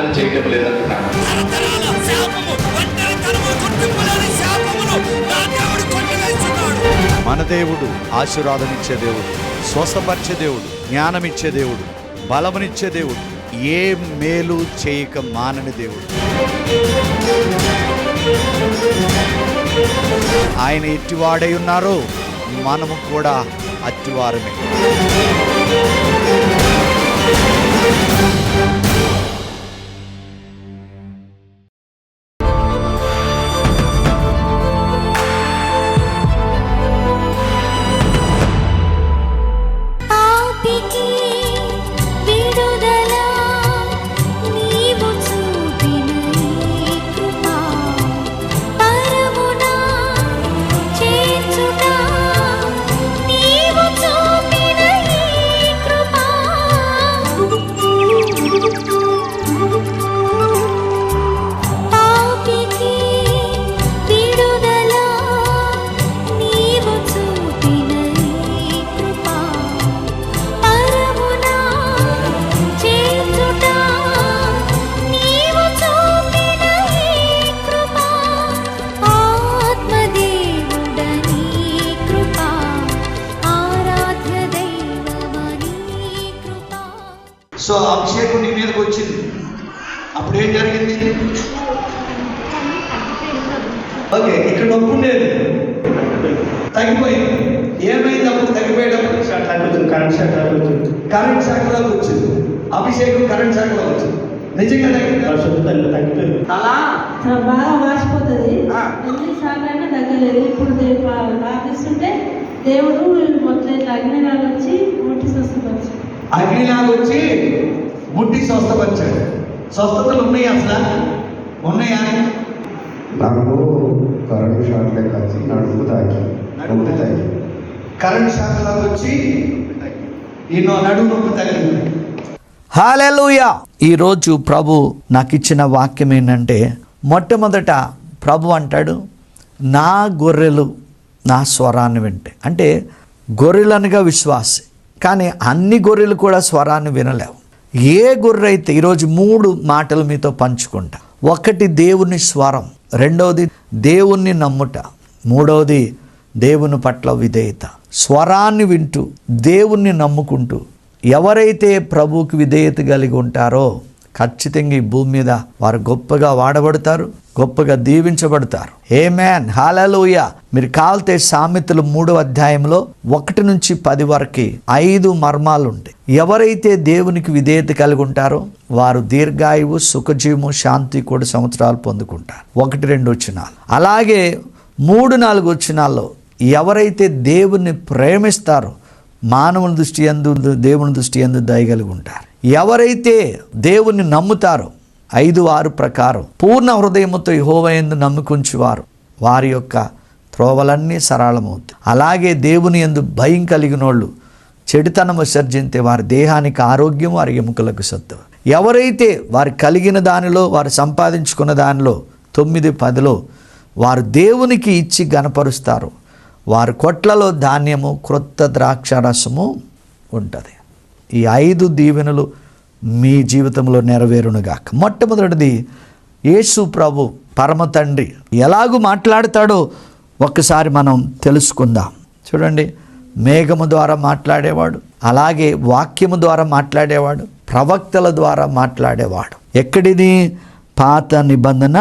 ప్రార్థన చేయటం లేదంటున్నాను. మన దేవుడు ఆశీర్వాదమిచ్చే దేవుడు, స్వస్థపరిచే దేవుడు, జ్ఞానమిచ్చే దేవుడు, బలమునిచ్చే దేవుడు, ఏ మేలు చేయక మానని దేవుడు. ఆయన ఎట్టివాడై ఉన్నారో మనము కూడా అట్టివారమే. సో అభిషేకం నీ మీదకి వచ్చింది, అప్పుడు ఏం జరిగింది? ఓకే, ఇక్కడ నొప్పి ఉండేది, తగ్గిపోయింది. ఏమైంది అప్పుడు తగ్గిపోయేటప్పుడు? కరెంట్ శాఖలోకి వచ్చింది. అభిషేకం కరెంట్ శాఖలోకి వచ్చింది. నిజంగా తగ్గిపోయింది. అలా బాగా వాసిపోతుంది, ఎన్నిసార్లు అయినా తగ్గలేదు. ఇప్పుడు ప్రార్థిస్తుంటే దేవుడు మొత్తం ఇట్లా అగ్నిలాగా వచ్చి ముట్టి స్వస్థపరిచాడు. అగ్నిలాగా వచ్చి ముట్టి స్వస్థపరిచాడు. స్వస్థతలు ఉన్నాయి, అసలు ఉన్నాయా? నాకు కరెంట్ షాక్లే కాచి నడుము తాకి కరెంట్ షాక్లాగా వచ్చి ఈయన నడుము నొప్పి తగ్గింది. హల్లెలూయా. ఈరోజు ప్రభు నాకు ఇచ్చిన వాక్యం ఏంటంటే, మొట్టమొదట ప్రభు అంటాడు, నా గొర్రెలు నా స్వరాన్ని వింటే. అంటే గొర్రెలనగా విశ్వాసి, కానీ అన్ని గొర్రెలు కూడా స్వరాన్ని వినలేవు. ఏ గొర్రె అయితే, ఈరోజు 3 మాటలు మీతో పంచుకుంటా. ఒకటి దేవుని స్వరం, రెండవది దేవుణ్ణి నమ్ముట, మూడవది దేవుని పట్ల విధేయత. స్వరాన్ని వింటూ దేవుణ్ణి నమ్ముకుంటూ ఎవరైతే ప్రభువుకి విధేయత కలిగి ఉంటారో ఖచ్చితంగా ఈ భూమి మీద వారు గొప్పగా వాడబడతారు, గొప్పగా దీవించబడతారు. ఆమేన్, హల్లెలూయా. మీరు కావాల్తే సామెతలు 3వ అధ్యాయంలో 1 నుంచి 10 వరకు 5 మర్మాలు ఉంటాయి. ఎవరైతే దేవునికి విధేయత కలిగి ఉంటారో వారు దీర్ఘాయువు, సుఖజీవము, శాంతి కూడా సంవత్సరాలు పొందుకుంటారు. 1-2 వచనాలు. అలాగే 3-4 వచనాల్లో ఎవరైతే దేవుణ్ణి ప్రేమిస్తారో మానవుని దృష్టి యందు, దేవుని దృష్టి యందు దయగలిగి ఉంటారు. ఎవరైతే దేవుణ్ణి నమ్ముతారో 5-6 ప్రకారం పూర్ణ హృదయముతో యెహోవా యందు నమ్ముకుంచువారు వారి యొక్క త్రోవలన్నీ సరళమవుతాయి. అలాగే దేవుని యందు భయం కలిగినోళ్ళు చెడుతనము విసర్జింతే వారి దేహానికి ఆరోగ్యం, వారి ఎముకలకు సత్తువ. ఎవరైతే వారు కలిగిన దానిలో, వారు సంపాదించుకున్న దానిలో 9-10లో వారు దేవునికి ఇచ్చి గణపరుస్తారు, వారి కొట్లలో ధాన్యము, క్రొత్త ద్రాక్షారసము ఉంటుంది. ఈ 5 దీవెనలు మీ జీవితంలో నెరవేరునుగాక. మొట్టమొదటిది, యేసు ప్రభు పరమ తండ్రి ఎలాగూ మాట్లాడతాడో ఒక్కసారి మనం తెలుసుకుందాం. చూడండి, మేఘము ద్వారా మాట్లాడేవాడు, అలాగే వాక్యము ద్వారా మాట్లాడేవాడు, ప్రవక్తల ద్వారా మాట్లాడేవాడు. ఎక్కడిది? పాత నిబంధన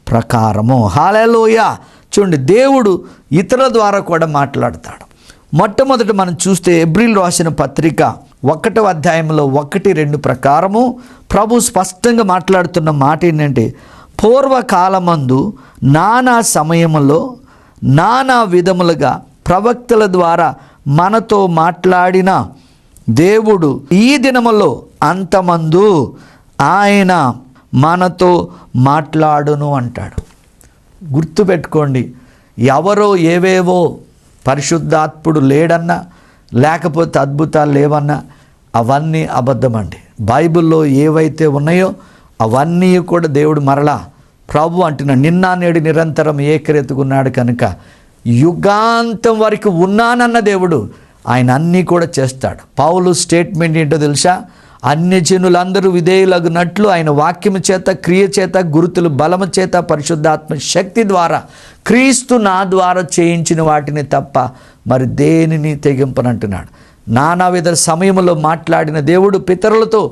ప్రకారము. హల్లెలూయా. చూడండి, దేవుడు ఇతరుల ద్వారా కూడా మాట్లాడతాడు. మొట్టమొదటి మనం చూస్తే ఎబ్రీలు రాసిన పత్రిక 1వ అధ్యాయంలో 1-2 ప్రకారము ప్రభు స్పష్టంగా మాట్లాడుతున్న మాట ఏంటంటే, పూర్వకాలమందు నానా సమయములో నానా విధములుగా ప్రవక్తల ద్వారా మనతో మాట్లాడిన దేవుడు ఈ దినములో అంతమందు ఆయన మనతో మాట్లాడును అంటాడు. గుర్తుపెట్టుకోండి, ఎవరో ఏవేవో పరిశుద్ధాత్ముడు లేడన్నా, లేకపోతే అద్భుతాలు లేవన్నా అవన్నీ అబద్ధమండి. బైబిల్లో ఏవైతే ఉన్నాయో అవన్నీ కూడా దేవుడు మరలా ప్రభు అంటున్నాడు, నిన్న నేడు నిరంతరం ఏకరెత్తుకున్నాడు కనుక యుగాంతం వరకు ఉన్నానన్న దేవుడు ఆయన అన్నీ కూడా చేస్తాడు. పౌలు స్టేట్మెంట్ ఏంటో తెలుసా? అన్యజనులందరూ విధేయులగునట్లు ఆయన వాక్యము చేత, క్రియ చేత, గురుతులు బలము చేత, పరిశుద్ధాత్మ శక్తి ద్వారా క్రీస్తు నా ద్వారా చేయించిన వాటిని తప్ప మరి దేనిని తెగింపనంటున్నాడు. నానావిధ సమయంలో మాట్లాడిన దేవుడు పితరులతో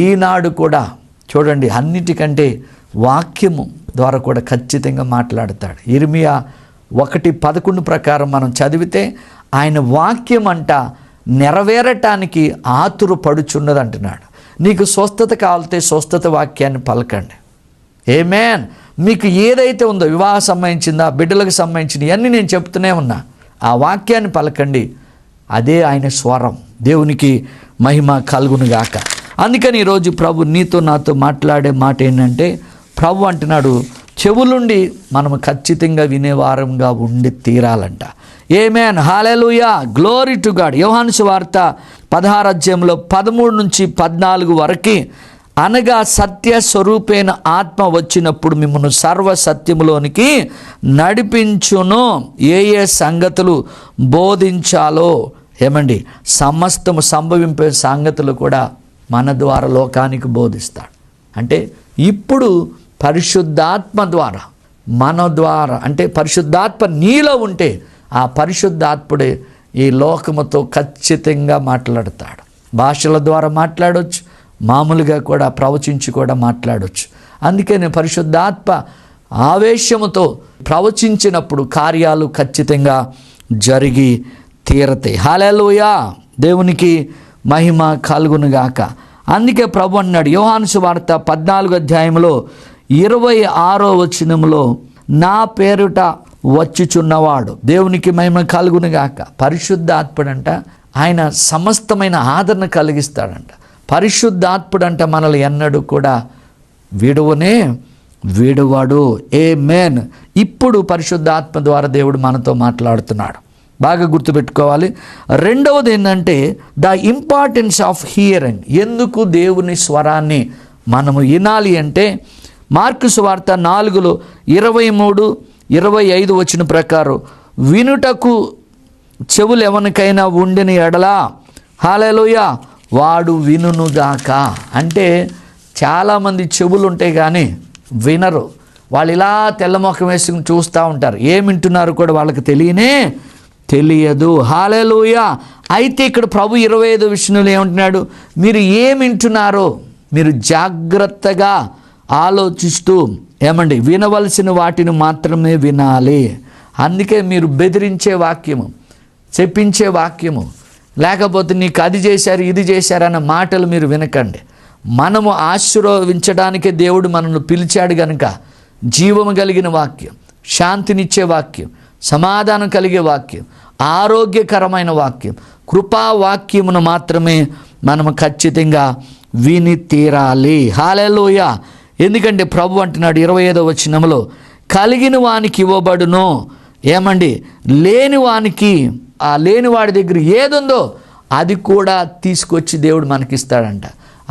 ఈనాడు కూడా చూడండి అన్నిటికంటే వాక్యము ద్వారా కూడా ఖచ్చితంగా మాట్లాడతాడు. ఇర్మియా 1:11 ప్రకారం మనం చదివితే ఆయన వాక్యం అంట నెరవేరటానికి ఆతురపడుచున్నది అంటున్నాడు. నీకు స్వస్థత కావాలితే స్వస్థత వాక్యాన్ని పలకండి. ఆమేన్. మీకు ఏదైతే ఉందో వివాహ సంబంధించిందా, బిడ్డలకు సంబంధించిన ఇవన్నీ నేను చెప్తూనే ఉన్నా, ఆ వాక్యాన్ని పలకండి. అదే ఆయన స్వరం. దేవునికి మహిమ కలుగునుగాక. అందుకని ఈరోజు ప్రభు నీతో నాతో మాట్లాడే మాట ఏంటంటే, ప్రభు అంటున్నాడు చెవులుండి మనము ఖచ్చితంగా వినేవారంగా ఉండి తీరాలంట. Amen. Hallelujah. Glory to God. Yohanu సువార్త 16 అధ్యాయంలో 13 నుంచి 14 వరకు, అనగా సత్య స్వరూపైన ఆత్మ వచ్చినప్పుడు మిమ్మల్ని సర్వ సత్యములోనికి నడిపించును, ఏ ఏ సంగతులు బోధించాలో ఏమండి సమస్తము సంభవింపే సంగతులు కూడా మన ద్వారా లోకానికి బోధిస్తాడు. అంటే ఇప్పుడు పరిశుద్ధాత్మ ద్వారా మన ద్వారా, అంటే పరిశుద్ధాత్మ నీలో ఉంటే ఆ పరిశుద్ధాత్ముడే ఈ లోకముతో ఖచ్చితంగా మాట్లాడతాడు. భాషల ద్వారా మాట్లాడవచ్చు, మామూలుగా కూడా ప్రవచించి కూడా మాట్లాడవచ్చు. అందుకని పరిశుద్ధాత్మ ఆవేశముతో ప్రవచించినప్పుడు కార్యాలు ఖచ్చితంగా జరిగి తీరతాయి. హల్లెలూయా. దేవునికి మహిమ కలుగునుగాక. అందుకే ప్రభు అన్నాడు యోహాను సువార్త 14 అధ్యాయంలో 26వ వచనంలో, నా పేరుట వచ్చుచున్నవాడు, దేవునికి మహిమ కలుగునుగాక. పరిశుద్ధాత్ముడంట ఆయన సమస్తమైన ఆదరణ కలిగిస్తాడంట. పరిశుద్ధాత్ముడంట మనల్ని ఎన్నడూ కూడా విడువడు. ఆమేన్. ఇప్పుడు పరిశుద్ధాత్మ ద్వారా దేవుడు మనతో మాట్లాడుతున్నాడు. బాగా గుర్తుపెట్టుకోవాలి. రెండవది ఏంటంటే ద ఇంపార్టెన్స్ ఆఫ్ హియరింగ్. ఎందుకు దేవుని స్వరాన్ని మనము వినాలి అంటే, మార్కు సువార్త 4లో 23-25 వచ్చిన ప్రకారం, వినుటకు చెవులు ఎవరికైనా ఉండిన ఎడలా హల్లెలూయా వాడు వినుగాక. అంటే చాలామంది చెవులు ఉంటాయి కానీ వినరు. వాళ్ళు ఇలా తెల్లమొఖం వేసుకుని చూస్తూ ఉంటారు. ఏం వింటున్నారు కూడా వాళ్ళకి తెలియదు. హల్లెలూయా. అయితే ఇక్కడ ప్రభు 25 విషయంలో ఏమంటున్నాడు, మీరు ఏం వింటున్నారో మీరు జాగ్రత్తగా ఆలోచిస్తూ ఏమండి వినవలసిన వాటిని మాత్రమే వినాలి. అందుకే మీరు బెదిరించే వాక్యము, చెప్పించే వాక్యము, లేకపోతే నీకు అది చేశారు ఇది చేశారు అన్న మాటలు మీరు వినకండి. మనము ఆశీర్వదించడానికే దేవుడు మనల్ని పిలిచాడు కనుక జీవము కలిగిన వాక్యం, శాంతినిచ్చే వాక్యం, సమాధానం కలిగే వాక్యం, ఆరోగ్యకరమైన వాక్యం, కృపా వాక్యమును మాత్రమే మనము ఖచ్చితంగా విని తీరాలి. హల్లెలూయా. ఎందుకంటే ప్రభు అంటున్నాడు 25వ వచనంలో, కలిగిన వానికి ఇవ్వబడును, ఏమండి లేని వానికి, ఆ లేనివాడి దగ్గర ఏదుందో అది కూడా తీసుకొచ్చి దేవుడు మనకిస్తాడంట.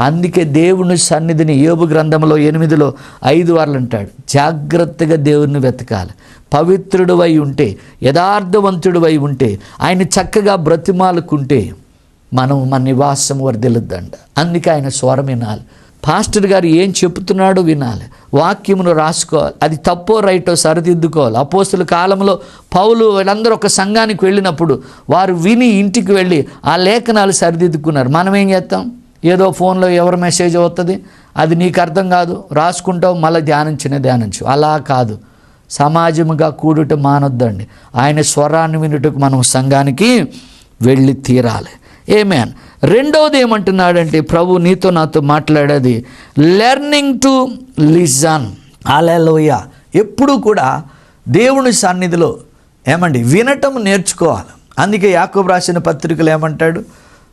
అందుకే దేవుని సన్నిధిని యోబు గ్రంథంలో 8:5 అంటాడు, జాగ్రత్తగా దేవుడిని వెతకాలి. పవిత్రుడివై ఉంటే, యథార్థవంతుడివై ఉంటే, ఆయన చక్కగా బ్రతిమాలుకుంటే మనం మన నివాసం వర్ధిల్లుద్దంట. అందుకే ఆయన స్వరం వినాలి. పాస్టర్ గారు ఏం చెప్తున్నాడో వినాలి, వాక్యమును రాసుకోవాలి, అది తప్పో రైటో సరిదిద్దుకోవాలి. అపోస్తుల కాలంలో పౌలు వీళ్ళందరూ ఒక సంఘానికి వెళ్ళినప్పుడు వారు విని ఇంటికి వెళ్ళి ఆ లేఖనాలు సరిదిద్దుకున్నారు. మనం ఏం చేస్తాం, ఏదో ఫోన్లో ఎవరి మెసేజ్ అవుతుంది, అది నీకు అర్థం కాదు, రాసుకుంటావు, మళ్ళీ ధ్యానించు. అలా కాదు, సమాజముగా కూడుట మానొద్దండి. ఆయన స్వరాన్ని వినుటకు మనం సంఘానికి వెళ్ళి తీరాలి. ఆమేన్. రెండవది ఏమంటున్నాడంటే ప్రభు నీతో నాతో మాట్లాడేది లెర్నింగ్ టు లిజన్. హల్లెలూయా. ఎప్పుడు కూడా దేవుని సన్నిధిలో ఏమండి వినటం నేర్చుకోవాలి. అందుకే యాకోబు రాసిన పత్రికలు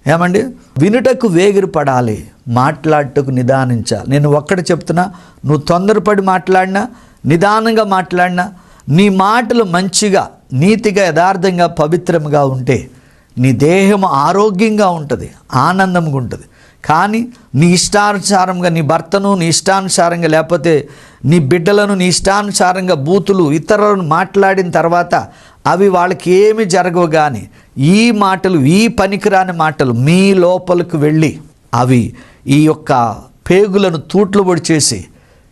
ఏమండి వినుటకు వేగిరపడాలి, మాట్లాడటకు నిదానించాలి. నేను ఒక్కటి చెప్తున్నా, నువ్వు తొందరపడి మాట్లాడినా, నిదానంగా మాట్లాడినా, నీ మాటలు మంచిగా, నీతిగా, యథార్థంగా, పవిత్రంగా ఉంటే నీ దేహం ఆరోగ్యంగా ఉంటుంది, ఆనందంగా ఉంటుంది. కానీ నీ ఇష్టానుసారంగా నీ భర్తను నీ ఇష్టానుసారంగా, లేకపోతే నీ బిడ్డలను నీ ఇష్టానుసారంగా బూతులు ఇతరులను మాట్లాడిన తర్వాత అవి వాళ్ళకి ఏమి జరగవు. కానీ ఈ మాటలు, ఈ పనికిరాని మాటలు మీ లోపలికి వెళ్ళి అవి ఈ యొక్క పేగులను తూట్లు పొడి చేసి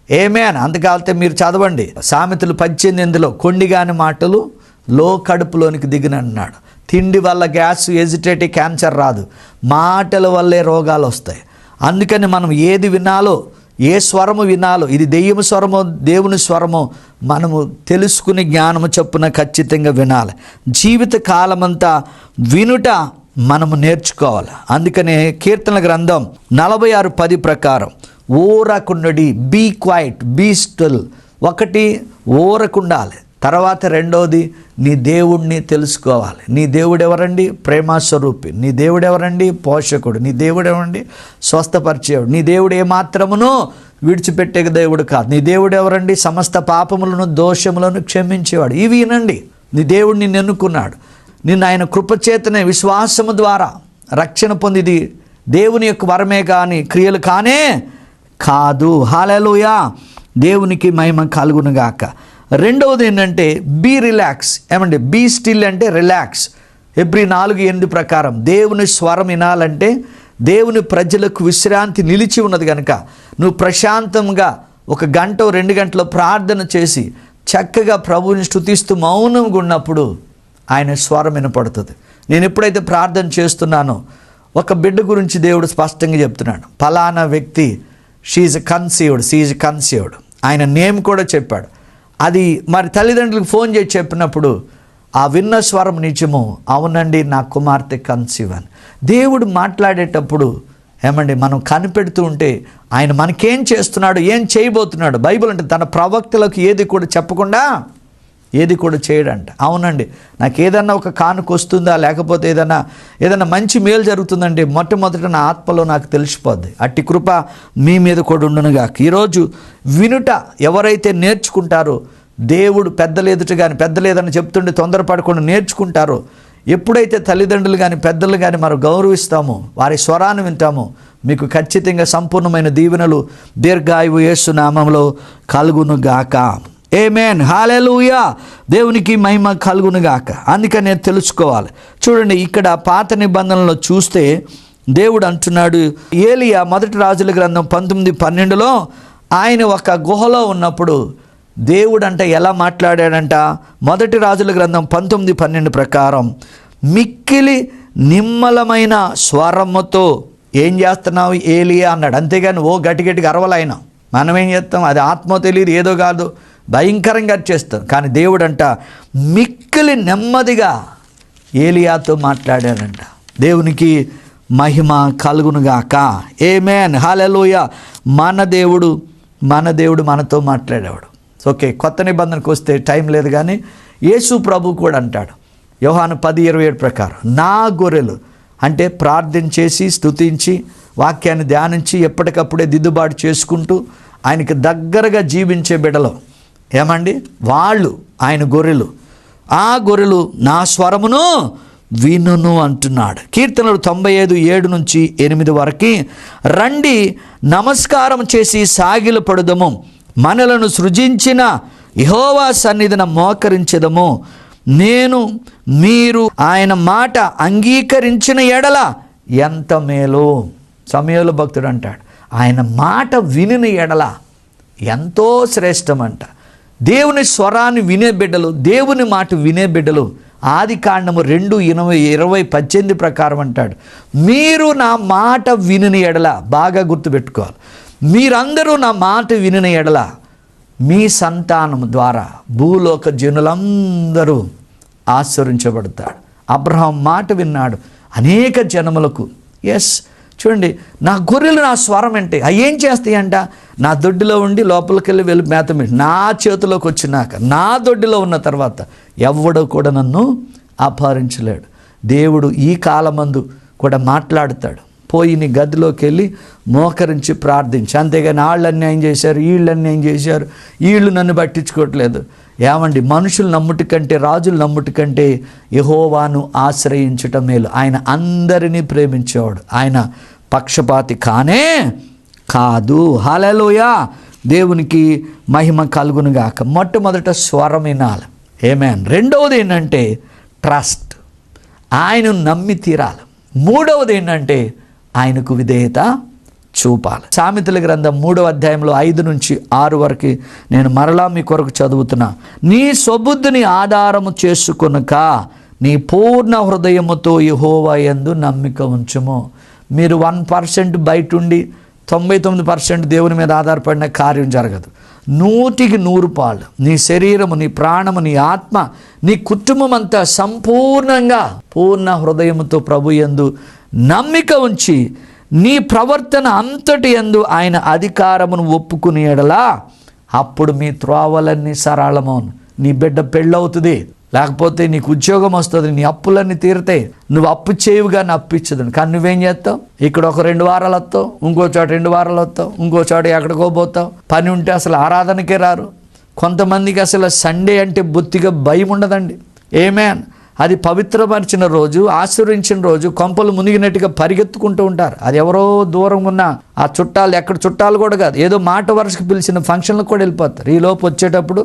ఏమేన్ అందుకాలితే మీరు చదవండి సామెతలు 18 కొండిగాని మాటలు లో కడుపులోనికి దిగినన్నాడు. తిండి వల్ల గ్యాస్, ఎజిటేటివ్, క్యాన్సర్ రాదు, మాటల వల్లే రోగాలు వస్తాయి. అందుకని మనం ఏది వినాలో, ఏ స్వరము వినాలో, ఇది దెయ్యము స్వరమో దేవుని స్వరమో మనము తెలుసుకుని జ్ఞానము చొప్పున ఖచ్చితంగా వినాలి. జీవిత కాలమంతా వినుట మనము నేర్చుకోవాలి. అందుకనే కీర్తనల గ్రంథం 46:10 ప్రకారం ఊరకుండడి, బీ క్వైట్, బీ స్టిల్. ఒకటి ఊరకుండాలి, తర్వాత రెండోది నీ దేవుడిని తెలుసుకోవాలి. నీ దేవుడు ఎవరండి? ప్రేమస్వరూపి. నీ దేవుడు ఎవరండి? పోషకుడు. నీ దేవుడు ఎవరండి? స్వస్థపరిచేవాడు. నీ దేవుడు ఏమాత్రమునో విడిచిపెట్టే దేవుడు కాదు. నీ దేవుడు ఎవరండి? సమస్త పాపములను దోషములను క్షమించేవాడు. ఇవి వినండి. నీ దేవుడు నిన్ను ఎన్నుకున్నాడు. నిన్ను ఆయన కృపచేతనే విశ్వాసము ద్వారా రక్షణ పొందిది దేవుని యొక్క వరమే కానీ క్రియలు కానే కాదు. హల్లెలూయా, దేవునికి మహిమ కలుగునుగాక. రెండవది ఏంటంటే బీ రిలాక్స్. ఏమండి? బీ స్టిల్ అంటే రిలాక్స్. Hebrew 4:8 ప్రకారం దేవుని స్వరం వినాలంటే దేవుని ప్రజలకు విశ్రాంతి నిలిచి ఉన్నది కనుక నువ్వు ప్రశాంతంగా 1 గంట 2 గంటలు ప్రార్థన చేసి చక్కగా ప్రభువుని స్తుతిస్తూ మౌనంగా ఉన్నప్పుడు ఆయన స్వరం వినపడుతుంది. నేను ఎప్పుడైతే ప్రార్థన చేస్తున్నానో ఒక బిడ్డ గురించి దేవుడు స్పష్టంగా చెప్తున్నాడు. ఫలానా వ్యక్తి షీఈ్ కన్సీవ్డ్. ఆయన నేమ్ కూడా చెప్పాడు. అది మరి తల్లిదండ్రులకు ఫోన్ చేసి చెప్పినప్పుడు ఆ విన్న స్వరం నిజము, అవునండి నా కుమార్తె కన్సీవ్ అని. దేవుడు మాట్లాడేటప్పుడు ఏమండి మనం కనిపెడుతూ ఉంటే ఆయన మనకేం చేస్తున్నాడు, ఏం చేయబోతున్నాడు. బైబిల్ అంటే తన ప్రవక్తలకు ఏది కూడా చెప్పకుండా ఏది కూడా చేయడంట. అవునండి, నాకు ఏదన్నా ఒక కానుక వస్తుందా, లేకపోతే ఏదన్నా మంచి మేలు జరుగుతుందంటే మొట్టమొదట నా ఆత్మలో నాకు తెలిసిపోద్ది. అట్టి కృప మీ మీద కూడా ఉండునుగాక. ఈరోజు వినుట ఎవరైతే నేర్చుకుంటారో, దేవుడు పెద్దలు ఎదుట కానీ పెద్దలేదని చెప్తుండే తొందరపడకుండా నేర్చుకుంటారో, ఎప్పుడైతే తల్లిదండ్రులు కానీ పెద్దలు కానీ మనం గౌరవిస్తామో, వారి స్వరాన్ని వింటామో, మీకు ఖచ్చితంగా సంపూర్ణమైన దీవెనలు దీర్ఘాయువు యేసు నామములో కలుగునుగాక. ఆమేన్, హల్లెలూయా, దేవునికి మహిమ కలుగునుగాక. అందుకని తెలుసుకోవాలి. చూడండి, ఇక్కడ పాత నిబంధనలో చూస్తే దేవుడు అంటున్నాడు, ఏలియా 1 రాజుల గ్రంథం 19:12 ఆయన ఒక గుహలో ఉన్నప్పుడు దేవుడు అంటే ఎలా మాట్లాడాడంట? 1 రాజుల గ్రంథం 19:12 ప్రకారం మిక్కిలి నిమ్మలమైన స్వరముతో ఏం చేస్తున్నావు ఏలియా అన్నాడు. అంతేగాని ఓ గట్టిగా అరవలైన మనం ఏం చేస్తాం? అది ఆత్మ తెలియదు, ఏదో కాదు, భయంకరంగా చేస్తాం. కానీ దేవుడు అంట మిక్కిలి నెమ్మదిగా ఏలియాతో మాట్లాడాడంట. దేవునికి మహిమ కలుగునుగాక. ఆమేన్, హల్లెలూయా. మన దేవుడు మనతో మాట్లాడేవాడు. ఓకే, కొత్త నిబంధనకు వస్తే టైం లేదు కానీ యేసు ప్రభు కూడా అంటాడు యోహాను 10:27 ప్రకారం, నా గొర్రెలు అంటే ప్రార్థన చేసి స్తుతించి వాక్యాన్ని ధ్యానించి ఎప్పటికప్పుడే దిద్దుబాటు చేసుకుంటూ ఆయనకి దగ్గరగా జీవించే బిడ్డలు ఏమండి, వాళ్ళు ఆయన గొర్రెలు. ఆ గొర్రెలు నా స్వరమును వినును అంటున్నాడు. కీర్తనలు 95:7-8 వరకు, రండి నమస్కారం చేసి సాగిలపడుదము, మనలను సృజించిన యెహోవా సన్నిధిన మోకరించెదము. మీరు ఆయన మాట అంగీకరించిన ఎడల ఎంత మేలు. సమయంలో భక్తుడు అంటాడు, ఆయన మాట వినిన ఎడల ఎంతో శ్రేష్టమంట. దేవుని స్వరాన్ని వినే బిడ్డలు, దేవుని మాట వినే బిడ్డలు ఆదికాండము 2:20-18 ప్రకారం అంటాడు, మీరు నా మాట వినిన ఎడల, బాగా గుర్తుపెట్టుకోవాలి, మీరందరూ నా మాట వినిన ఎడల మీ సంతానం ద్వారా భూలోక జనులందరూ ఆశీర్వదించబడతాడు. అబ్రహాం మాట విన్నాడు, అనేక జనములకు. ఎస్, చూడండి, నా గొర్రెలు నా స్వరం అంటే అవి ఏం చేస్తాయంట? నా దొడ్డిలో ఉండి లోపలికి వెళ్ళి మేత నా చేతిలోకి వచ్చినాక, నా దొడ్డిలో ఉన్న తర్వాత ఎవడో కూడా నన్ను అపహరించలేడు. దేవుడు ఈ కాలమందు కూడా మాట్లాడతాడు. పోయి నీ గదిలోకి వెళ్ళి మోకరించి ప్రార్థించి, అంతేగాని వాళ్ళు అన్యాయం చేశారు, వీళ్ళు అన్యాయం చేశారు, వీళ్ళు నన్ను పట్టించుకోవట్లేదు. ఏమండి, మనుషులు నమ్ముటి కంటే, రాజులు నమ్ముటి కంటే యెహోవాను ఆశ్రయించటం మేలు. ఆయన అందరినీ ప్రేమించేవాడు, ఆయన పక్షపాతి కానే కాదు. హల్లెలూయా, దేవునికి మహిమ కలుగునుగాక. మొట్టమొదట స్వరం వినాలి. ఆమేన్. రెండవది ఏంటంటే ట్రస్ట్, ఆయనను నమ్మి తీరాలి. మూడవది ఏంటంటే ఆయనకు విధేయత చూపాలి. సామెతల గ్రంథం 3వ అధ్యాయంలో 5 నుంచి 6 వరకు నేను మరలా మీ కొరకు చదువుతున్నా. నీ స్వబుద్ధిని ఆధారము చేసుకొనక నీ పూర్ణ హృదయముతో యెహోవా యందు నమ్మిక ఉంచుము. మీరు 1% బయట ఉండి 99% దేవుని మీద ఆధారపడిన కార్యం జరగదు. 100% నీ శరీరము, నీ ప్రాణము, నీ ఆత్మ, నీ కుటుంబం అంతా సంపూర్ణంగా పూర్ణ హృదయముతో ప్రభు యందు నమ్మిక ఉంచి నీ ప్రవర్తన అంతటి యందు ఆయన అధికారమును ఒప్పుకుని ఎడలా అప్పుడు మీ త్రోవలన్నీ సరళమవును. నీ బిడ్డ పెళ్ళవుతుంది, లేకపోతే నీకు ఉద్యోగం వస్తుంది, నీ అప్పులన్నీ తీరుతాయి. నువ్వు అప్పు చేయవుగా అప్పిచ్చదు. కానీ నువ్వేం చేస్తావు? ఇక్కడ ఒక 2 వారాలు వస్తావు, ఇంకో చోట 2 వారాలు వస్తావు, ఇంకో చోట ఎక్కడికో పోతావు. పని ఉంటే అసలు ఆరాధనకే రారు. కొంతమందికి అసలు సండే అంటే బొత్తిగా భయం ఉండదండి. ఏమేన్ అది పవిత్రపరిచిన రోజు, ఆశీర్వదించిన రోజు కొంపలు మునిగినట్టుగా పరిగెత్తుకుంటూ ఉంటారు. అది ఎవరో దూరంగా ఉన్న ఆ చుట్టాలు, ఎక్కడ చుట్టాలు కూడా కాదు, ఏదో మాట వరుసకు పిలిచిన ఫంక్షన్లకు కూడా వెళ్ళిపోతారు. ఈ లోపు వచ్చేటప్పుడు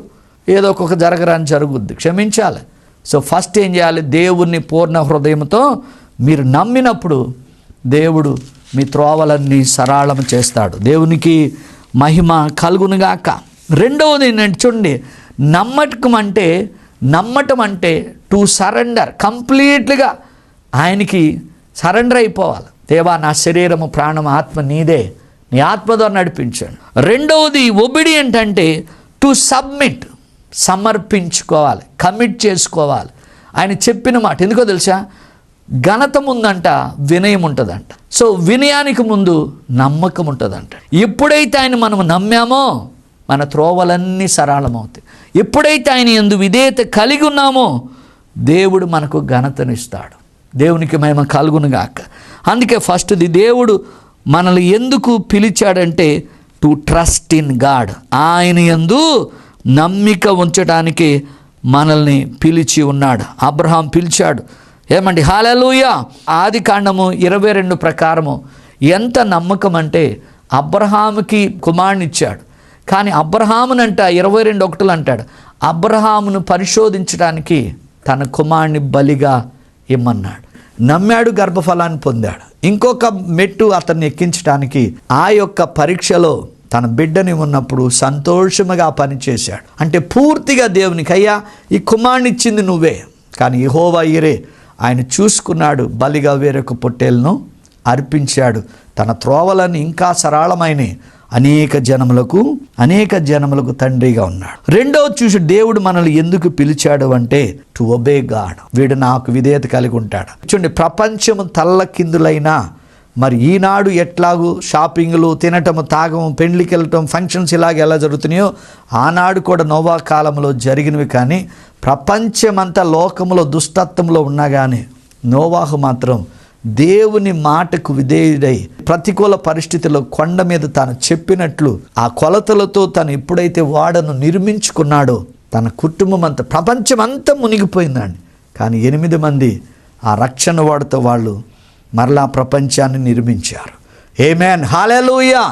ఏదో ఒక్కొక్క జరగరాని జరుగుద్ది. క్షమించాలి. సో ఫస్ట్ ఏం చేయాలి? దేవుణ్ణి పూర్ణ హృదయంతో మీరు నమ్మినప్పుడు దేవుడు మీ త్రోవలన్నీ సరళం చేస్తాడు. దేవునికి మహిమ కలుగునుగాక. రెండవది ఏంటంటే చూడండి, నమ్మటం అంటే టు సరెండర్, కంప్లీట్గా ఆయనకి సరెండర్ అయిపోవాలి. దేవా, నా శరీరము, ప్రాణము, ఆత్మ నీదే, నీ ఆత్మ ద్వారా నడిపించండి. రెండవది ఒబిడియంట్ అంటే టు సబ్మిట్, సమర్పించుకోవాలి, కమిట్ చేసుకోవాలి. ఆయన చెప్పిన మాట ఎందుకో తెలుసా? ఘనత ముందంట వినయం ఉంటుందంట. సో వినయానికి ముందు నమ్మకం ఉంటుందంట. ఎప్పుడైతే ఆయన మనం నమ్మామో మన త్రోవలన్నీ సరళమవుతాయి. ఎప్పుడైతే ఆయన యందు విధేయత కలిగి ఉన్నామో దేవుడు మనకు ఘనతనిస్తాడు. దేవునికి మహిమ కలుగునుగాక. అందుకే ఫస్ట్ది, దేవుడు మనల్ని ఎందుకు పిలిచాడంటే టు ట్రస్ట్ ఇన్ గాడ్. ఆయన యందు నమ్మిక ఉంచడానికి మనల్ని పిలిచి ఉన్నాడు. అబ్రహాం పిలిచాడు. ఏమండి? హల్లెలూయా. ఆదికాండము 22 ప్రకారము ఎంత నమ్మకం అంటే అబ్రహాముకి కుమారుని ఇచ్చాడు. కానీ అబ్రహామునంట 22:1 అంటాడు, అబ్రహామును పరిశోధించడానికి తన కుమారుని బలిగా ఇమ్మన్నాడు. నమ్మాడు, గర్భఫలాన్ని పొందాడు. ఇంకొక మెట్టు అతన్ని ఎక్కించడానికి ఆ యొక్క పరీక్షలో తన బిడ్డని ఉన్నప్పుడు సంతోషముగా పనిచేశాడు. అంటే పూర్తిగా దేవునికి, అయ్యా ఈ కుమారుని ఇచ్చింది నువ్వే, కానీ యెహోవా ఈరే ఆయన చూసుకున్నాడు. బలిగా వేరొక పొట్టేలను అర్పించాడు. తన త్రోవలను ఇంకా సరళమైన అనేక జనములకు తండ్రిగా ఉన్నాడు. రెండవది చూసి దేవుడు మనల్ని ఎందుకు పిలిచాడు అంటే టు ఒబే గాడ్. వీడు నాకు విధేయత కలిగి ఉంటాడు. చూడండి, ప్రపంచము తల్లకిందులైనా మరి ఈనాడు ఎట్లాగూ షాపింగ్లు, తినటము, తాగము, పెండ్లికి వెళ్ళటం, ఫంక్షన్స్ ఇలాగ ఎలా జరుగుతున్నాయో ఆనాడు కూడా నోవా కాలంలో జరిగినవి. కానీ ప్రపంచమంతా లోకములో దుష్టత్వంలో ఉన్నా కానీ నోవాహు మాత్రం దేవుని మాటకు విధేయుడై ప్రతికూల పరిస్థితుల్లో కొండ మీద తాను చెప్పినట్లు ఆ కొలతలతో తను ఎప్పుడైతే వాడను నిర్మించుకున్నాడో తన కుటుంబం అంతా, ప్రపంచం అంతా మునిగిపోయిందండి. కానీ 8 మంది ఆ రక్షణ వాడితో వాళ్ళు మరలా ప్రపంచాన్ని నిర్మించారు. ఆమేన్, హల్లెలూయా.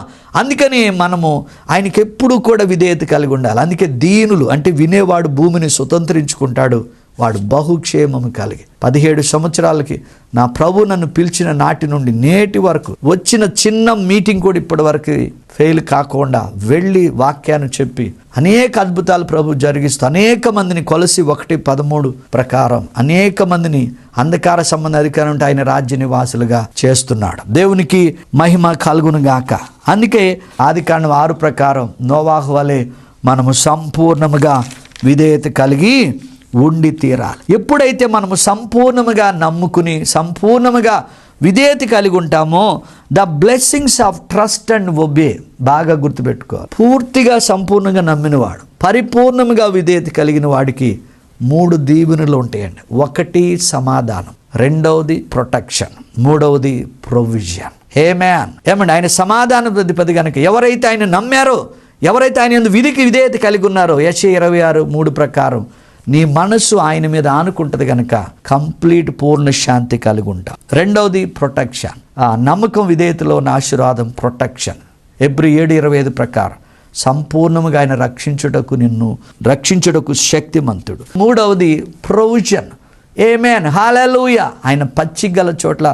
అందుకని మనము ఆయనకి ఎప్పుడూ కూడా విధేయత కలిగి ఉండాలి. అందుకే దీనులు అంటే వినేవాడు భూమిని స్వతంత్రించుకుంటాడు, వాడు బహుక్షేమము కలిగి. 17 సంవత్సరాలకి నా ప్రభు నన్ను పిలిచిన నాటి నుండి నేటి వరకు వచ్చిన చిన్న మీటింగ్ కూడా ఇప్పటి వరకు ఫెయిల్ కాకుండా వెళ్ళి వాక్యాన్ని చెప్పి అనేక అద్భుతాలు ప్రభు జరిగిస్తూ అనేక మందిని కొలసి 1:13 ప్రకారం అనేక మందిని అంధకార సంబంధ అధికారం ఉంటే ఆయన రాజ్య నివాసులుగా చేస్తున్నాడు. దేవునికి మహిమ కలుగును గాక. అందుకే ఆదికాండం 6 ప్రకారం నోవాహు వలె మనము సంపూర్ణముగా విధేయత కలిగి ఉండి తీరాలి. ఎప్పుడైతే మనము సంపూర్ణముగా నమ్ముకుని సంపూర్ణముగా విధేయత కలిగి ఉంటామో the blessings of trust and obey, బాగా గుర్తుపెట్టుకోవాలి. పూర్తిగా సంపూర్ణంగా నమ్మినవాడు, పరిపూర్ణముగా విధేయత కలిగిన వాడికి 3 దీవెనలు ఉంటాయండి. 1 సమాధానం, 2వది ప్రొటెక్షన్, 3వది ప్రొవిజన్. ఆమేన్. ఏమండి? ఆయన సమాధానం ప్రతిపది కనుక ఎవరైతే ఆయన నమ్మారో, ఎవరైతే ఆయన యందు విధేయత కలిగి ఉన్నారో యెషయా 26:3 ప్రకారం నీ మనస్సు ఆయన మీద ఆనుకుంటుంది కనుక కంప్లీట్ పూర్ణ శాంతి కలిగి ఉంటాం. 2వది ప్రొటెక్షన్, ఆ నమ్మకం విధేయతలో ఉన్న ఆశీర్వాదం ప్రొటెక్షన్. హెబ్రీ 7:25 ప్రకారం సంపూర్ణముగా ఆయన నిన్ను రక్షించుటకు శక్తిమంతుడు. 3వది ప్రొవిజన్. ఆమేన్, హల్లెలూయా. ఆయన పచ్చిక గల చోట్ల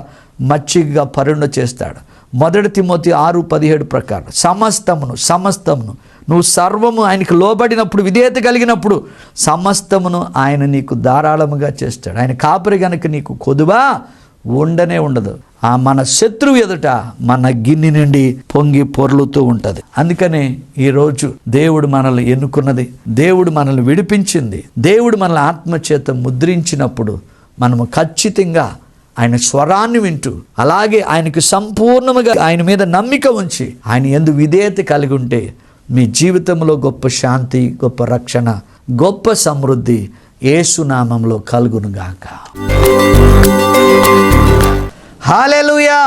మచ్చికగా పరుండ చేస్తాడు. 1 తిమోతి 6:17 ప్రకారం సమస్తమును నువ్వు సర్వము ఆయనకు లోబడినప్పుడు, విధేయత కలిగినప్పుడు సమస్తమును ఆయన నీకు ధారాళముగా చేస్తాడు. ఆయన కాపరి గనుక నీకు కొదువా ఉండనే ఉండదు. ఆ మన శత్రువు ఎదుట మన గిన్నె నుండి పొంగి పొర్లుతూ ఉంటుంది. అందుకనే ఈరోజు దేవుడు మనల్ని ఎన్నుకున్నది, దేవుడు మనల్ని విడిపించింది, దేవుడు మనల్ని ఆత్మచేత ముద్రించినప్పుడు మనము ఖచ్చితంగా ఆయన స్వరాన్ని వింటూ, అలాగే ఆయనకు సంపూర్ణముగా ఆయన మీద నమ్మిక ఉంచి ఆయన యందు విధేయత కలిగి ఉంటే మీ జీవితంలో గొప్ప శాంతి, గొప్ప రక్షణ, గొప్ప సమృద్ధి యేసు నామములో కలుగునుగాక. హల్లెలూయా.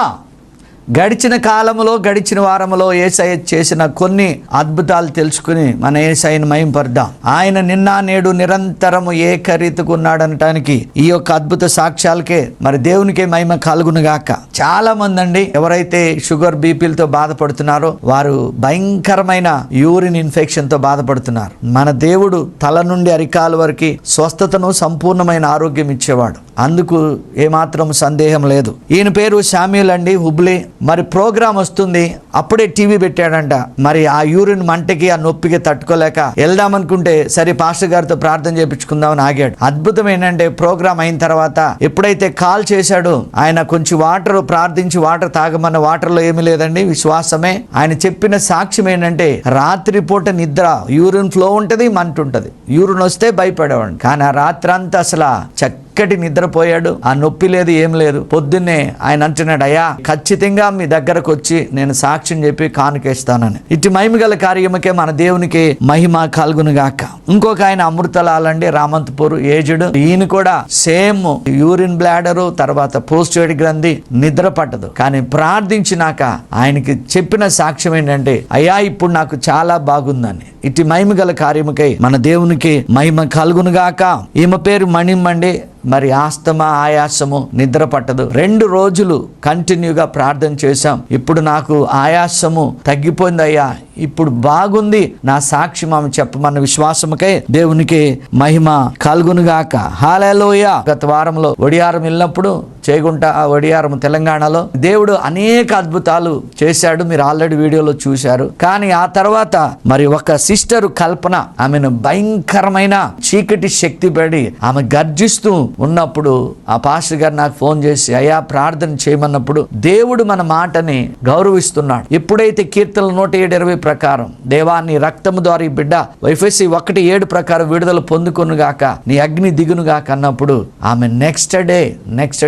గడిచిన కాలంలో, గడిచిన వారంలో యేసయ్య చేసిన కొన్ని అద్భుతాలు తెలుసుకుని మన యేసయ్యను మహింపరుద్దాం. ఆయన నిన్న నేడు నిరంతరము ఏకరీతిగా ఉన్నాడనటానికి ఈ యొక్క అద్భుత సాక్ష్యాలకే మరి దేవునికే మహిమ కలుగునుగాక. చాలా మంది అండి ఎవరైతే షుగర్ బీపీలతో బాధపడుతున్నారో వారు భయంకరమైన యూరిన్ ఇన్ఫెక్షన్ తో బాధపడుతున్నారు. మన దేవుడు తల నుండి అరికాల వరకు స్వస్థతను, సంపూర్ణమైన ఆరోగ్యం ఇచ్చేవాడు. అందుకు ఏమాత్రం సందేహం లేదు. ఈయన పేరు శామ్యూల్ అండి, హుబ్లీ. మరి ప్రోగ్రాం వస్తుంది, అప్పుడే టీవీ పెట్టాడంట. మరి ఆ యూరిన్ మంటకి, ఆ నొప్పికి తట్టుకోలేక వెళ్దామనుకుంటే సరే పాస్టర్ గారితో ప్రార్థన చేయించుకుందామని ఆగాడు. అద్భుతం ఏంటంటే ప్రోగ్రాం అయిన తర్వాత ఎప్పుడైతే కాల్ చేశాడో ఆయన కొంచెం వాటర్ ప్రార్థించి వాటర్ తాగమన్న, వాటర్లో ఏమీ లేదండి, విశ్వాసమే. ఆయన చెప్పిన సాక్ష్యం ఏంటంటే రాత్రిపూట నిద్ర, యూరిన్ ఫ్లో ఉంటుంది, మంట ఉంటుంది. యూరిన్ వస్తే భయపడేవాడు, కానీ ఆ రాత్రి అంతా అసలు చక్కటి నిద్రపోయాడు. ఆ నొప్పి లేదు, ఏం లేదు. పొద్దున్నే ఆయన అంటున్నాడు, అయ్యా ఖచ్చితంగా మీ దగ్గరకు వచ్చి నేను సాక్ష్యం చెప్పి కానుకేస్తానని. ఇటు మహిమ గల కార్యముకే మన దేవునికి మహిమ కలుగునుగాక. ఇంకొక ఆయన అమృతలాలండి, రామంతపూర్, ఏజ్డ్. ఈయన కూడా సేమ్ యూరిన్ బ్లాడరు, తర్వాత పోస్టేడ్ గ్రంథి, నిద్ర పట్టదు. కానీ ప్రార్థించినాక ఆయనకి చెప్పిన సాక్ష్యం ఏంటంటే, అయ్యా ఇప్పుడు నాకు చాలా బాగుందని. ఇటు మహిమ గల కార్యముకై మన దేవునికి మహిమ కలుగునుగాక. ఈమె పేరు మణిమ్మండి. మరి ఆస్తమా, ఆయాసము, నిద్ర పట్టదు. 2 రోజులు కంటిన్యూగా ప్రార్థన చేశాం. ఇప్పుడు నాకు ఆయాసము తగ్గిపోయింది అయ్యా, ఇప్పుడు బాగుంది, నా సాక్ష్యం ఆమె చెప్పమన్న విశ్వాసముకై దేవునికి మహిమ కలుగునుగాక. హల్లెలూయా. గత వారంలో ఒడియారం వెళ్ళినప్పుడు, చేగుంట ఒడియారం తెలంగాణలో దేవుడు అనేక అద్భుతాలు చేశాడు. మీరు ఆల్రెడీ వీడియోలో చూశారు. కానీ ఆ తర్వాత మరి ఒక సిస్టర్ కల్పన, ఆమెను భయంకరమైన చీకటి శక్తి పడి ఆమె గర్జిస్తూ ఉన్నప్పుడు ఆ పాస్టర్ గారు నాకు ఫోన్ చేసి, అయ్యా ప్రార్థన చేయమన్నప్పుడు దేవుడు మన మాటని గౌరవిస్తున్నాడు. ఎప్పుడైతే కీర్తనలు 107:20 ప్రకారం, దేవా నీ రక్తము ద్వారా ఈ బిడ్డ ఎఫెసీ 1:7 ప్రకారం విడుదల పొందుకొనుగాక, నీ అగ్ని దిగునుగాక అన్నప్పుడు ఆమె నెక్స్ట్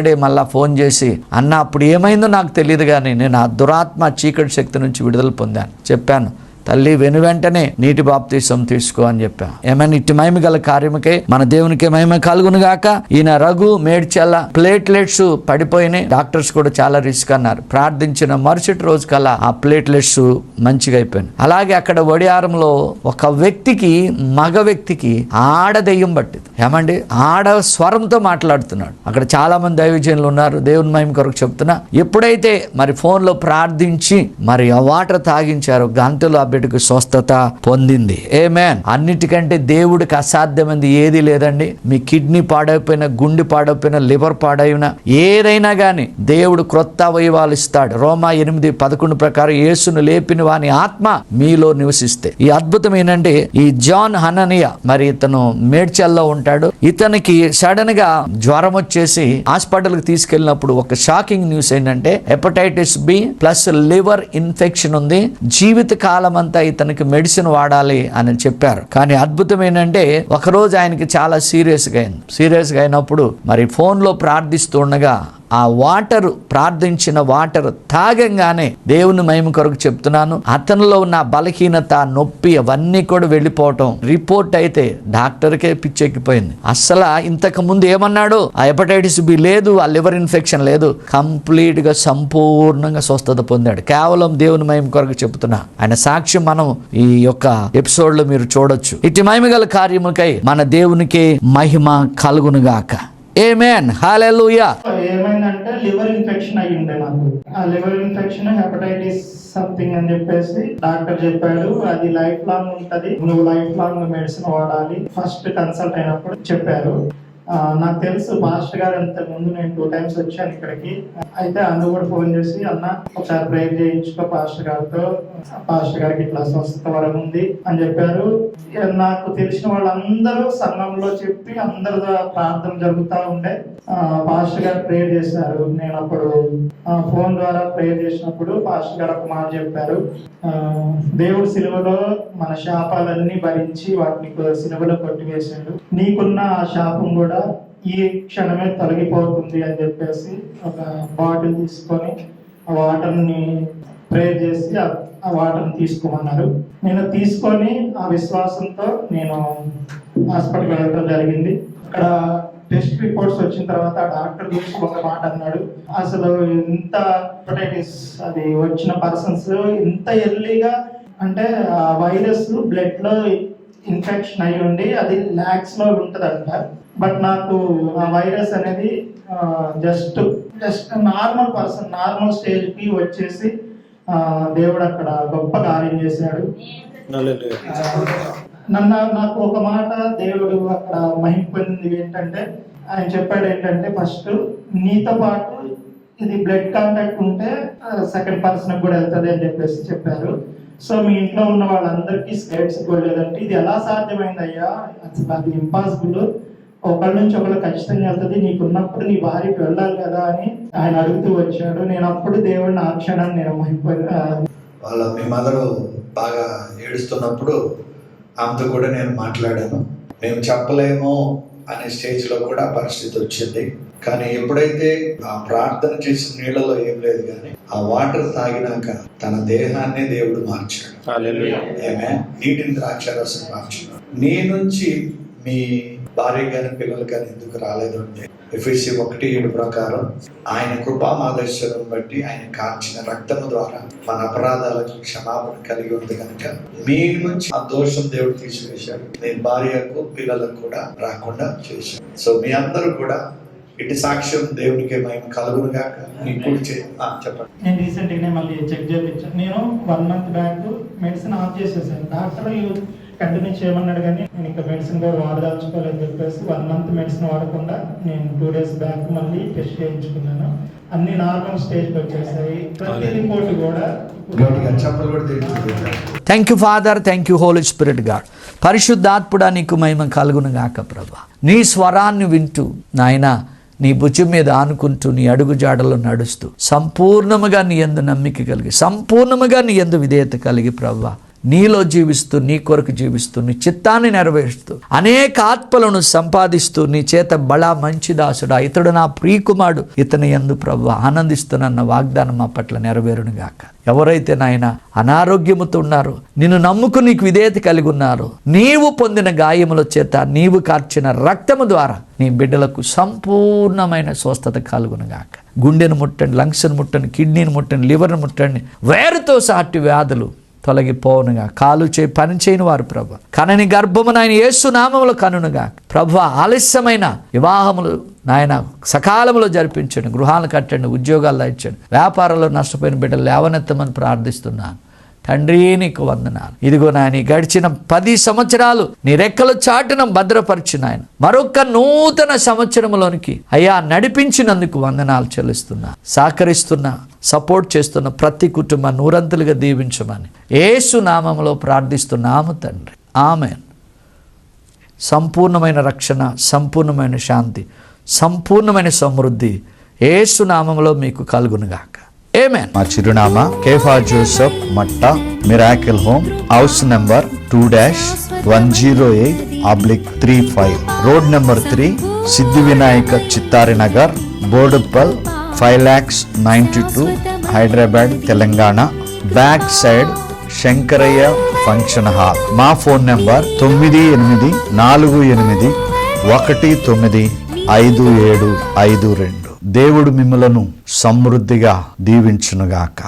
డే మళ్ళా ఫోన్ చేసి, అన్న అప్పుడు ఏమైందో నాకు తెలియదు కానీ నేను ఆ దురాత్మ చీకటి శక్తి నుంచి విడుదల పొందాను. చెప్పాను, తల్లి వెంటనే నీటి బాప్తీసం తీసుకో అని చెప్పా. ఏమైనా ఇటు మహిమ గల కార్యముకే మన దేవునికి మహిమ కలుగునుగాక. ఈయన రఘు, మేడ్చల్ల, ప్లేట్లెట్స్ పడిపోయినాయి. డాక్టర్స్ కూడా చాలా రిస్క్ అన్నారు. ప్రార్థించిన మరుసటి రోజు కల్లా ఆ ప్లేట్లెట్స్ మంచిగా అయిపోయినాయి. అలాగే అక్కడ వడియారంలో ఒక వ్యక్తికి, మగ వ్యక్తికి ఆడ దెయ్యం పట్టింది. ఏమండి, ఆడ స్వరంతో మాట్లాడుతున్నాడు. అక్కడ చాలా మంది దైవజనులు ఉన్నారు, దేవుని మహిమ కొరకు చెప్తున్నా. ఎప్పుడైతే మరి ఫోన్ లో ప్రార్థించి మరి ఆ వాటర్ తాగించారో గంటలో ఆ బిడ్డకు స్వస్థత పొందింది. ఆమేన్. అన్నిటికంటే దేవుడికి అసాధ్యమైనది ఏది లేదండి. మీ కిడ్నీ పాడైపోయినా, గుండె పాడైపోయినా, లివర్ పాడైనా, ఏదైనా కానీ దేవుడు క్రొత్త అవయవాలు ఇస్తాడు. రోమా 8:11 ప్రకారం యేసును లేపిన వాని ఆత్మ మీలో నివసిస్తే. ఈ అద్భుతం ఏంటంటే, ఈ జాన్ హననియా మరి ఇతను మేడ్చల్లో ఉంటాడు. ఇతనికి సడన్ గా జ్వరం వచ్చేసి హాస్పిటల్కి తీసుకెళ్ళినప్పుడు ఒక షాకింగ్ న్యూస్ ఏంటంటే, hepatitis B plus liver infection ఉంది, జీవిత కాలం అంతా ఇతనికి మెడిసిన్ వాడాలి అని చెప్పారు. కానీ అద్భుతం ఏంటంటే, ఒకరోజు ఆయనకి చాలా సీరియస్గా అయినప్పుడు మరి ఫోన్లో ప్రార్థిస్తూ ఉండగా ఆ వాటర్, ప్రార్థించిన వాటర్ తాగంగానే, దేవుని మహిమ కొరకు చెప్తున్నాను, అతనిలో ఉన్న బలహీనత, నొప్పి అవన్నీ కూడా వెళ్ళిపోవటం. రిపోర్ట్ అయితే డాక్టర్కే పిచ్చెక్కిపోయింది. అసలు ఇంతకు ముందు ఏమన్నాడు, ఆ హెపటైటిస్ B లేదు, ఆ లివర్ ఇన్ఫెక్షన్ లేదు, కంప్లీట్ గా సంపూర్ణంగా స్వస్థత పొందాడు. కేవలం దేవుని మహిమ కొరకు చెప్తున్నా. ఆయన సాక్ష్యం మనం ఈ యొక్క ఎపిసోడ్ లో మీరు చూడొచ్చు. ఇటు మహిమ గల కార్యముకై మన దేవునికి మహిమ కలుగునుగాక. ఆమేన్. హల్లెలూయా. ఏమైందంటే లివర్ ఇన్ఫెక్షన్ అయ్యి ఉండే నాకు. ఆ లివర్ ఇన్ఫెక్షన్ హెపటైటిస్ సంథింగ్ అని చెప్పేసి డాక్టర్ చెప్పాడు. అది లైఫ్ లాంగ్ ఉంటది, నువ్వు లైఫ్ లాంగ్ మెడిసిన్ వాడాలి. ఫస్ట్ కన్సల్ట్ అయినప్పుడు చెప్పారు. నాకు తెలుసు పాస్టర్ గారు అంతకు ముందు నేను 2 times వచ్చాను ఇక్కడికి. అయితే అన్న కూడా ఫోన్ చేసి, అన్న ఒకసారి ప్రేయర్ చేయించుకో పాస్టర్ గారితో, పాస్టర్ గారికి ఇట్లా స్వస్థత వరం ఉంది అని చెప్పారు. నాకు తెలిసిన వాళ్ళందరూ సంఘంలో చెప్పి అందరి ప్రార్థన జరుగుతూ ఉండే. పాస్టర్ గారు ప్రేయర్ చేశారు. నేను అప్పుడు ఫోన్ ద్వారా ప్రేయర్ చేసినప్పుడు పాస్టర్ గారు ఒక మాట చెప్పారు, దేవుడు సిలువలో మన శాపాలన్నీ భరించి వాటిని సిలువలో కొట్టివేశాడు, నీకున్న ఆ శాపం కూడా ఈ క్షణమే తొలగిపోతుంది అని చెప్పేసి ఒక బాటిల్ తీసుకొని ఆ వాటర్ని ప్రేయర్ చేసి ఆ వాటర్ని తీసుకోమన్నారు. నేను తీసుకొని ఆ విశ్వాసంతో నేను హాస్పిటల్కి వెళ్ళడం జరిగింది. అక్కడ టెస్ట్ రిపోర్ట్స్ వచ్చిన తర్వాత ఆ డాక్టర్ గురించి ఒక మాట అన్నాడు, అసలు ఇంత హెపటైటిస్ అది వచ్చిన పర్సన్స్ ఇంత ఎర్లీగా, అంటే ఆ వైరస్ బ్లడ్ లో ఇన్ఫెక్షన్ అయి ఉండి అది ల్యాక్స్ లో ఉంటదంట. బట్ నాకు ఆ వైరస్ అనేది just normal person, normal stage కి వచ్చేసి దేవుడు అక్కడ గొప్ప కార్యం చేశాడు. నాకు ఒక మాట దేవుడు అక్కడ మహిమ పొందింది ఏంటంటే, ఆయన చెప్పాడు ఏంటంటే, ఫస్ట్ నీతో పాటు ఇది బ్లడ్ కాంటాక్ట్ ఉంటే సెకండ్ పర్సన్ కూడా వెళ్తుంది అని చెప్పేసి చెప్పారు. సో మీ ఇంట్లో ఉన్న వాళ్ళందరికీ స్కేట్స్ కూడా లేదంటే ఇది ఎలా సాధ్యమైంది అయ్యా, అసలు అది ఇంపాసిబుల్, ఒకళ్ళ నుంచి ఒకళ్ళు ఖచ్చితంగా వెళ్తుంది, నీకున్నప్పుడు నీ భార్యకి వెళ్ళాలి కదా అని ఆయన అడుగుతూ వచ్చాడు. నేను అప్పుడు దేవుడిని ఆ క్షణాన్ని నేను వాళ్ళ మీ మదరు బాగా ఏడుస్తున్నప్పుడు ఆమెతో కూడా నేను మాట్లాడాను. మేము చెప్పలేము అనే స్టేజ్లో కూడా పరిస్థితి వచ్చింది. కానీ ఎప్పుడైతే ఆ ప్రార్థన చేసిన నీళ్ళలో ఏం లేదు, కానీ ఆ వాటర్ తాగినాక తన దేహాన్ని దేవుడు మార్చాడు. ఏమే నీటిని ద్రాక్షరసం మార్చాడు. నీ నుంచి మీ భార్య కానీ పిల్లలు కానీ ఎందుకు రాలేదు అంటే, ఎఫెసీ 1:7 ప్రకారం ఆయన కృపామాదర్శనం బట్టి ఆయన కార్చిన రక్తము ద్వారా మన అపరాధాలకు క్షమాపణ కలిగి ఉంది కనుక మీ నుంచి ఆ దోషం దేవుడు తీసివేశాడు, మీ భార్యకు పిల్లలకు కూడా రాకుండా చేశాడు. సో మీ అందరూ కూడా ఇటు సాక్ష్యం దేవునికి మహిమ కలుగును గాక. మీ కుడి చెప్పండి. నేను రీసెంట్ గానే మళ్ళీ చెక్ చేయించాను. నేను 1 month బ్యాక్ మెడిసిన్ ఆఫ్ చేసేసాను. డాక్టర్ కంటిన్యూ చేయమన్నాడు, కానీ నేను ఇంకా మెడిసిన్ కూడా వాడదాల్చుకోలేదని చెప్పేసి 1 month మెడిసిన్ వాడకుండా నేను 2 days బ్యాక్ మళ్ళీ టెస్ట్ చేయించుకున్నాను. అన్ని నార్మల్ స్టేజ్కి వచ్చేసాయి. ప్రతి రిపోర్ట్ కూడా thank you father, thank you holy spirit God. పరిశుద్ధాత్ముడా నీకు మహిమ కలుగును గాక ప్రభా. నీ స్వరాన్ని వింటూ నాయనా నీ భుజం మీద ఆనుకుంటూ నీ అడుగు జాడలో నడుస్తూ సంపూర్ణముగా నీ యందు నమ్మిక కలిగి, సంపూర్ణముగా నీ యందు విధేయత కలిగి ప్రభా నీలో జీవిస్తూ, నీ కొరకు జీవిస్తూ, నీ చిత్తాన్ని నెరవేరుస్తూ, అనేక ఆత్మలను సంపాదిస్తూ, నీ చేత బలా మంచి దాసుడా ఇతడు నా ప్రియకుమారుడు ఇతని యందు ప్రభువా ఆనందిస్తున్న వాగ్దానం మా పట్ల నెరవేరును గాక. ఎవరైతే నాయన అనారోగ్యముతో ఉన్నారో, నిన్ను నమ్ముకు నీకు విధేయత కలిగి ఉన్నారో, నీవు పొందిన గాయముల చేత, నీవు కార్చిన రక్తము ద్వారా నీ బిడ్డలకు సంపూర్ణమైన స్వస్థత కలుగును గాక. గుండెను ముట్టండి, లంగ్స్ను ముట్టండి, కిడ్నీని ముట్టండి, లివర్ను ముట్టండి, వేరుతో సాటి వ్యాధులు తొలగిపోనుగా. కాలు చేయి పని చేయని వారు ప్రభు కనని గర్భము నాయన యేసు నామములో కనునుగా ప్రభు. ఆలస్యమైన వివాహములు నాయన సకాలంలో జరిపించండి, గృహాలు కట్టండి, ఉద్యోగాలు ఇచ్చండి, వ్యాపారంలో నష్టపోయిన బిడ్డలు లేవనెత్తమని ప్రార్థిస్తున్నాను తండ్రి. నీకు వందనాలు. ఇదిగో నాయన గడిచిన 10 సంవత్సరాలు నీ రెక్కల చాటున భద్రపరిచిన ఆయన మరొక నూతన సంవత్సరంలోనికి అయ్యా నడిపించినందుకు వందనాలు చెల్లిస్తున్నా. సహకరిస్తున్నా, సపోర్ట్ చేస్తున్న ప్రతి కుటుంబాన్ని నూరంతులుగా దీవించమని యేసు నామములో ప్రార్థిస్తున్నాము తండ్రి. ఆమేన్. సంపూర్ణమైన రక్షణ, సంపూర్ణమైన శాంతి, సంపూర్ణమైన సమృద్ధి యేసు నామములో మీకు కలుగునుగాక. ఆమేన్. మా చిరునామా Kepha Joseph Matta miracle home, house number 2-108/35, road number 3, Siddhi Vinayaka Chittari Nagar, Boduppal, 5,92,000, Hyderabad Telangana. Back side Shankaraiah function hall. మా ఫోన్ నెంబర్ 9848195752. దేవుడు మిమ్మలను సమృద్ధిగా దీవించునుగాక.